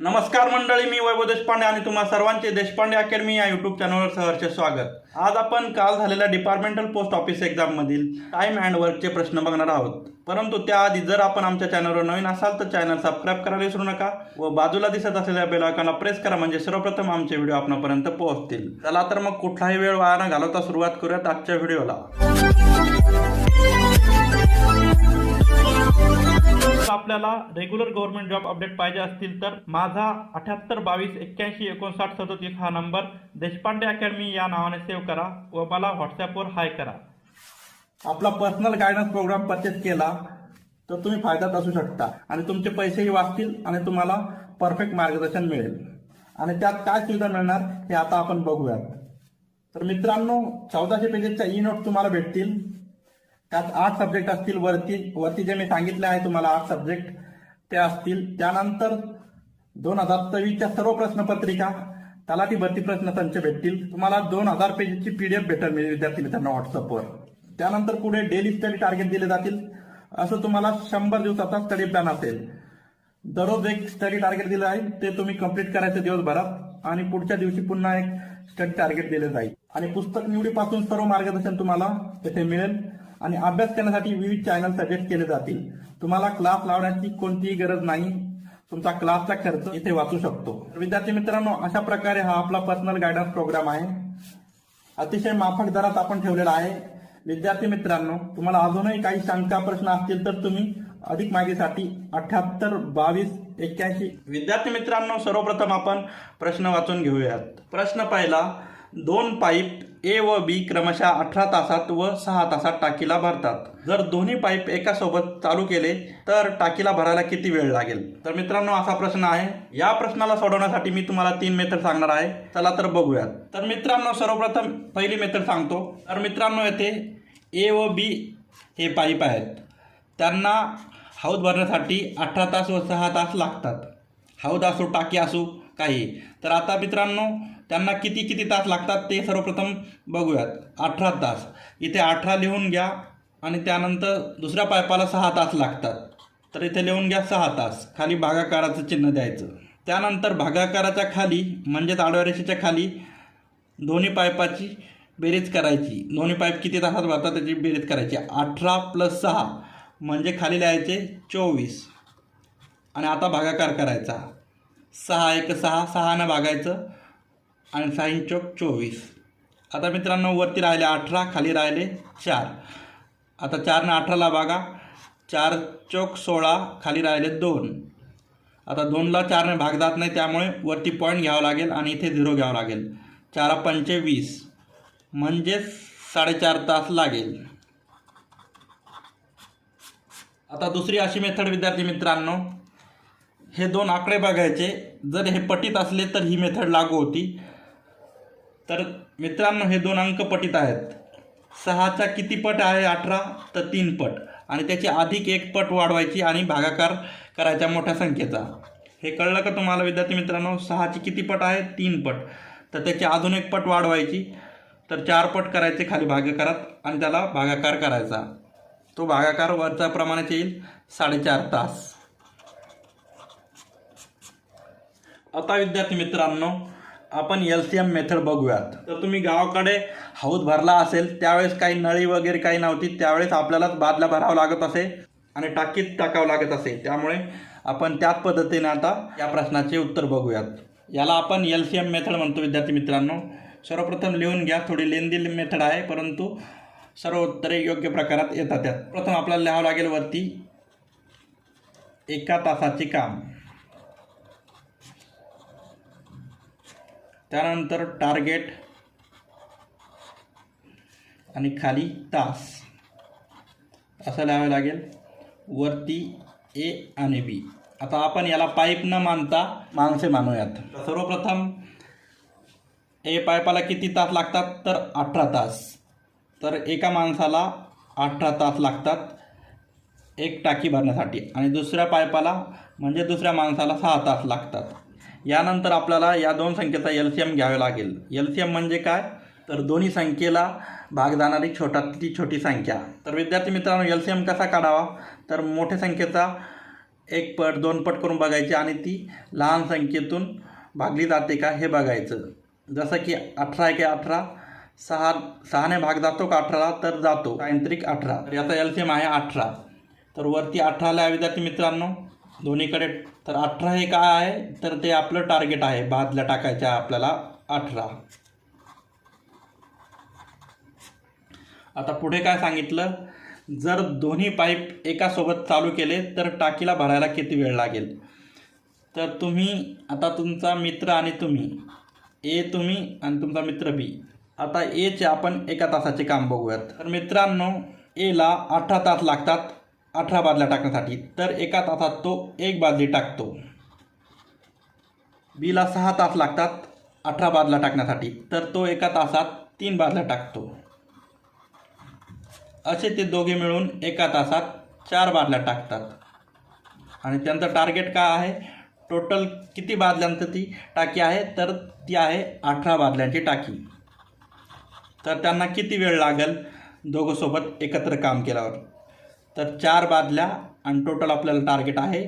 नमस्कार मंडळी, मी वैभव देशपांडे आणि तुम्हा सर्वांचे देशपांडे अकॅडमी या यूट्यूब चॅनलवर सहर्ष स्वागत. आज आपण काल झालेल्या डिपार्टमेंटल पोस्ट ऑफिस एक्झाममधील टाईम अँड वर्कचे प्रश्न बघणार आहोत. परंतु त्याआधी जर आपण आमच्या चॅनलवर नवीन असाल तर चॅनल सबस्क्राईब करायला विसरू नका व बाजूला दिसत असलेल्या बेल आयकॉनला प्रेस करा, म्हणजे सर्वप्रथम आमचे व्हिडिओ आपणापर्यंत पोहोचतील. चला तर मग कुठलाही वेळ वाया न घालवता सुरुवात करूयात आजच्या व्हिडिओला. आपल्याला रेग्युलर गव्हर्नमेंट जॉब अपडेट पाहिजे असतील तर माझा 7822815937 हा नंबर देशपांडे अकॅडमी या नावाने सेव्ह करा व मला व्हॉट्सॲपवर हाय करा. आपला पर्सनल गायडन्स प्रोग्राम परचेस केला तर तुम्ही फायद्यात असू शकता आणि तुमचे पैसेही वाचतील आणि तुम्हाला परफेक्ट मार्गदर्शन मिळेल. आणि त्यात काय सुविधा मिळणार हे आता आपण बघूयात. तर मित्रांनो, 1400 पेजेसच्या ई नोट तुम्हाला भेटतील. त्यात 8 सब्जेक्ट असतील. वरती जे मी सांगितले आहे तुम्हाला 8 सब्जेक्ट ते असतील. त्यानंतर 2023च्या सर्व प्रश्नपत्रिका, तलाठी भरती प्रश्न संच भेटतील. तुम्हाला 2000 पेजेसची PDF भेटेल विद्यार्थी मित्रांनो व्हॉट्सअपवर. त्यानंतर पुढे डेली स्टडी टार्गेट दिले जातील. असं तुम्हाला 100 दिवसाचा स्टडी प्लॅन असेल. दररोज एक स्टडी टार्गेट दिलं आहे, ते तुम्ही कंप्लीट करायचं दिवसभरात आणि पुढच्या दिवशी पुन्हा एक स्टडी टार्गेट दिले जाईल. आणि पुस्तक निवडीपासून सर्व मार्गदर्शन तुम्हाला तेथे मिळेल. आणि अभ्यास करण्यासाठी विविध चॅनल सजेस्ट केले जातील. तुम्हाला क्लास लावण्याची कोणतीही गरज नाही. तुमचा क्लासचा खर्च इथे वाचू शकतो. विद्यार्थी मित्रांनो, अशा प्रकारे हा आपला पर्सनल गायडन्स प्रोग्राम आहे. अतिशय माफक दरात आपण ठेवलेला आहे. विद्यार्थी मित्रांनो, तुम्हाला अजूनही काही शंका प्रश्न असतील तर तुम्ही अधिक माहितीसाठी 782281. विद्यार्थी मित्रांनो, सर्वप्रथम आपण प्रश्न वाचून घेऊयात. प्रश्न पहिला, 2 पाईप ए व बी क्रमशः 18 तासात व 6 तासात टाकीला भरतात. जर दोन्ही पाईप एका सोबत चालू केले तर टाकीला भरायला किती वेळ लागेल? तर मित्रांनो, असा प्रश्न आहे. या प्रश्नाला सोडवण्यासाठी मी तुम्हाला 3 मेथड सांगणार आहे. चला तर बघूयात. तर मित्रांनो, सर्वप्रथम पहिली मेथड सांगतो. तर मित्रांनो, येथे ए व बी हे पाईप आहेत. त्यांना हौद भरण्यासाठी 18 तास व 6 तास लागतात. हौद असो, टाकी असो, काही. तर आता मित्रांनो, त्यांना किती तास लागतात ते सर्वप्रथम बघूयात. 18 तास, इथे 18 लिहून घ्या. आणि त्यानंतर दुसऱ्या पाईपाला 6 तास लागतात, तर इथे लिहून घ्या 6 तास. खाली भागाकाराचं चिन्ह द्यायचं. त्यानंतर भागाकाराच्या खाली म्हणजेच आडव्या रेषेच्या खाली दोन्ही पाईपाची बेरीज करायची. दोन्ही पाईप किती तासात भरतात त्याची बेरीज करायची. 18 + 6 म्हणजे खाली लिहायचे 24. आणि आता भागाकार करायचा. 6 × 6, 6ने भागायचं आणि 6 × 24. आता मित्रांनो, वरती राहिले 18, खाली राहिले 4. आता 4ने 18ला भागा. 4 × 16, खाली राहिले 2. आता 2ला 4ने भाग जात नाही, त्यामुळे वरती पॉईंट घ्यावं लागेल आणि इथे 0 घ्यावं लागेल. 4 × 5 = 20 म्हणजे 4.5 तास लागेल. आता दुसरी अशी मेथड विद्यार्थी मित्रांनो, हे 2 आकडे बघायचे. जर हे पटीत असले तर ही मेथड लागू होती. तर मित्रांनो, हे 2 अंक पटीत आहेत. 6चा किती पट आहे? 18, तर 3 पट. आणि त्याची अधिक 1 पट वाढवायची आणि भागाकार करायच्या मोठ्या संख्येचा. हे कळलं का तुम्हाला विद्यार्थी मित्रांनो? 6ची किती पट आहे? 3 पट. तर त्याची अजून 1 पट वाढवायची, तर 4 पट करायचे खाली भागाकारात आणि त्याला भागाकार करायचा. तो भागाकार वरच्या प्रमाणात येईल 4.5 तास. आता विद्यार्थी मित्रांनो, आपण LCM मेथड बघूयात. तर तुम्ही गावाकडे हौद भरला असेल त्यावेळेस काही नळी वगैरे काही नव्हती, त्यावेळेस आपल्यालाच बादल्या भरावं लागत असे आणि टाकीत टाकावं लागत असे. त्यामुळे आपण त्याच पद्धतीने आता या प्रश्नाचे उत्तर बघूयात. याला आपण LCM मेथड म्हणतो विद्यार्थी मित्रांनो. सर्वप्रथम लिहून घ्या. थोडी लेंदी मेथड आहे, परंतु सर्व उत्तरे योग्य प्रकारात येतात. त्यात प्रथम आपल्याला लिहावं लागेल वरती 1 तासाचे काम. त्यानंतर टार्गेट आणि खाली तास असं लिहावं लागेल. वरती ए आणि बी. आता आपण याला पाईप न मानता माणसे मानूयात. सर्वप्रथम ए पाईपाला किती तास लागतात? तर 18 तास. तर एका माणसाला 18 तास लागतात एक टाकी भरण्यासाठी. आणि दुसऱ्या पाईपाला म्हणजे दुसऱ्या माणसाला 6 तास लागतात. यानंतर आपल्याला या 2 संख्येचा LCM घ्यावे लागेल. LCM म्हणजे काय? तर दोन्ही संख्येला भाग जाणारी छोटी संख्या. तर विद्यार्थी मित्रांनो, LCM कसा काढावा? तर मोठ्या संख्येचा 1 पट 2 पट करून बघायची आणि ती लहान संख्येतून भागली जाते का हे बघायचं. जसं की 18 एके 18, 6ने भाग जातो का 18ला, तर जातो. सायंत्रिक 18, तर याचा एलसीएम आहे 18. तर वरती 18ला विद्यार्थी मित्रांनो दोन्हीकडे. तर 18 हे काय आहे, तर ते आपलं टार्गेट आहे. बादल्या टाकायच्या आपल्याला 18. आता पुढे काय सांगितलं, जर दोन्ही पाईप एकासोबत चालू केले तर टाकीला भरायला किती वेळ लागेल. तर तुम्ही आता तुमचा मित्र आणि तुम्ही तुम्ही आणि तुमचा मित्र बी. आता चे आपण 1 तासाचे काम बघूयात. तर मित्रांनो ला 18 तास लागतात 18 बादल्या टाकण्यासाठी, तर 1 तासात तो 1 बादली टाकतो. बीला 6 तास लागतात 18 बादल्या टाकण्यासाठी, तर तो 1 तासात 3 बादल्या टाकतो. असे ते दोघे मिळून 1 तासात 4 बादल्या टाकतात. आणि त्यांचं टार्गेट काय आहे, टोटल किती बादल्यांचं ती टाकी आहे, तर ती आहे 18 बादल्यांची टाकी. तर त्यांना किती वेळ लागेल दोघं सोबत एकत्र काम केल्यावर, तर 4 बादल्या आणि टोटल आपल्याला टार्गेट आहे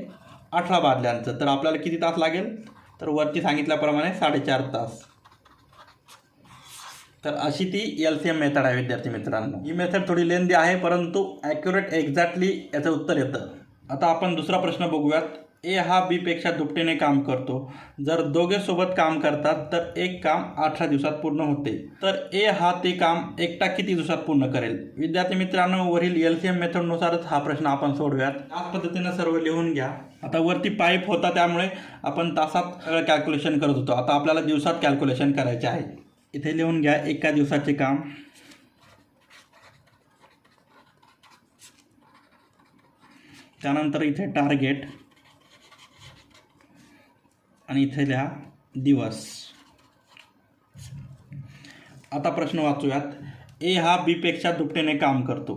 18 बादल्यांचं. तर आपल्याला किती तास लागेल, तर वरती सांगितल्याप्रमाणे 4.5 तास. तर अशी ती LCM मेथड आहे विद्यार्थी मित्रांनो. ही मेथड थोडी लेंदी आहे, परंतु ॲक्युरेट एक्झॅक्टली याचं उत्तर येतं. आता आपण दुसरा प्रश्न बघूयात. हा बीपेक्षा दुपटीने काम करतो. जर दोघे सोबत काम करतात तर एक काम 18 दिवसात पूर्ण होते. तर हा ते काम एकटा किती दिवसात पूर्ण करेल. विद्यार्थी मित्रांनो वरील LCM मेथडनुसारच हा प्रश्न आपण सोडूयात. याच पद्धतीनं सर्व लिहून घ्या. आता वरती पाईप होता त्यामुळे आपण तासात सगळं कॅल्क्युलेशन करत होतो. आता आपल्याला दिवसात कॅल्क्युलेशन करायचे आहे. इथे लिहून घ्या 1 दिवसाचे काम. त्यानंतर इथे टार्गेट आणि इथे लिहा दिवस. आता प्रश्न वाचूयात. हा बीपेक्षा दुपटीने काम करतो.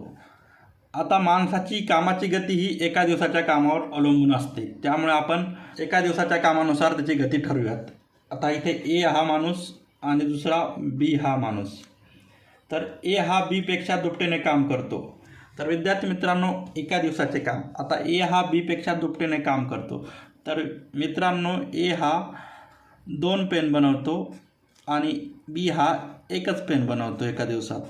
आता माणसाची कामाची गती ही 1 दिवसाच्या कामावर अवलंबून असते, त्यामुळे आपण 1 दिवसाच्या कामानुसार त्याची गती ठरवूयात. आता इथे हा माणूस आणि दुसरा बी हा माणूस. तर हा बीपेक्षा दुपटीने काम करतो. तर विद्यार्थी मित्रांनो 1 दिवसाचे काम. आता हा बीपेक्षा दुपटीने काम करतो. तर मित्रांनो हा 2 पेन बनवतो आणि बी हा 1च पेन बनवतो 1 दिवसात.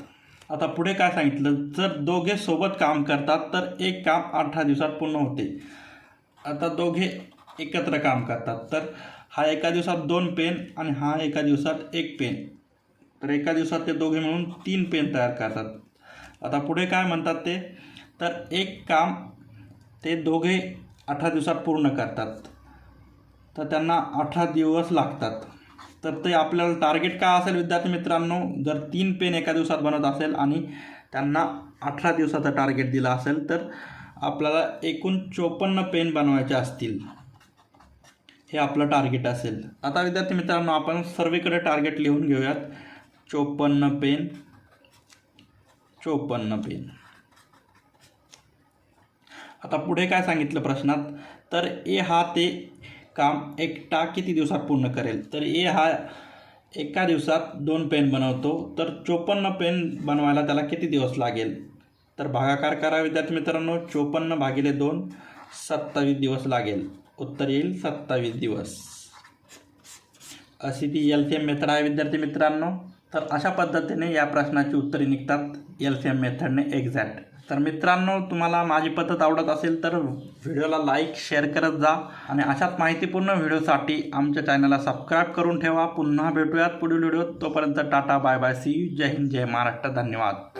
आता पुढे काय सांगितलं, जर दोघे सोबत काम करतात तर एक काम 18 दिवसात पूर्ण होते. आता दोघे एकत्र काम करतात, तर हा 1 दिवसात 2 पेन आणि हा 1 दिवसात 1 पेन. तर 1 दिवसात ते दोघे मिळून 3 पेन तयार करतात. आता पुढे काय म्हणतात ते, तर एक काम ते दोघे 18 दिवसात पूर्ण करतात, तर त्यांना 18 दिवस लागतात. तर ते आपल्याला टार्गेट काय असेल विद्यार्थी मित्रांनो, जर 3 पेन 1 दिवसात बनत असेल आणि त्यांना 18 दिवसाचा टार्गेट दिला असेल, तर आपल्याला एकूण 54 पेन बनवायचे असतील. हे आपलं टार्गेट असेल. आता विद्यार्थी मित्रांनो आपण सर्वीकडे टार्गेट लिहून घेऊयात. 54 पेन 54 पेन. आता पुढे काय सांगितलं प्रश्नात, तर हा ते काम एकटा किती दिवसात पूर्ण करेल. तर हा 1 दिवसात 2 पेन बनवतो, तर 54 पेन बनवायला त्याला किती दिवस लागेल. तर भागाकार करा विद्यार्थी मित्रांनो. 54 भागिले 2 27 दिवस लागेल. उत्तर येईल 27 दिवस. अशी ती LCM मेथड आहे विद्यार्थी मित्रांनो. तर अशा पद्धतीने या प्रश्नाची उत्तरे निघतात LCM मेथडने एक्झॅक्ट. तर मित्रांनो तुम्हाला माझी पद्धत आवडत असेल तर व्हिडिओला लाईक शेअर करत जा आणि अशाच माहितीपूर्ण व्हिडिओसाठी आमच्या चॅनलला सबस्क्राईब करून ठेवा. पुन्हा भेटूयात पुढील व्हिडिओत. तोपर्यंत tata bye bye see you. जय हिंद जय महाराष्ट्र. धन्यवाद.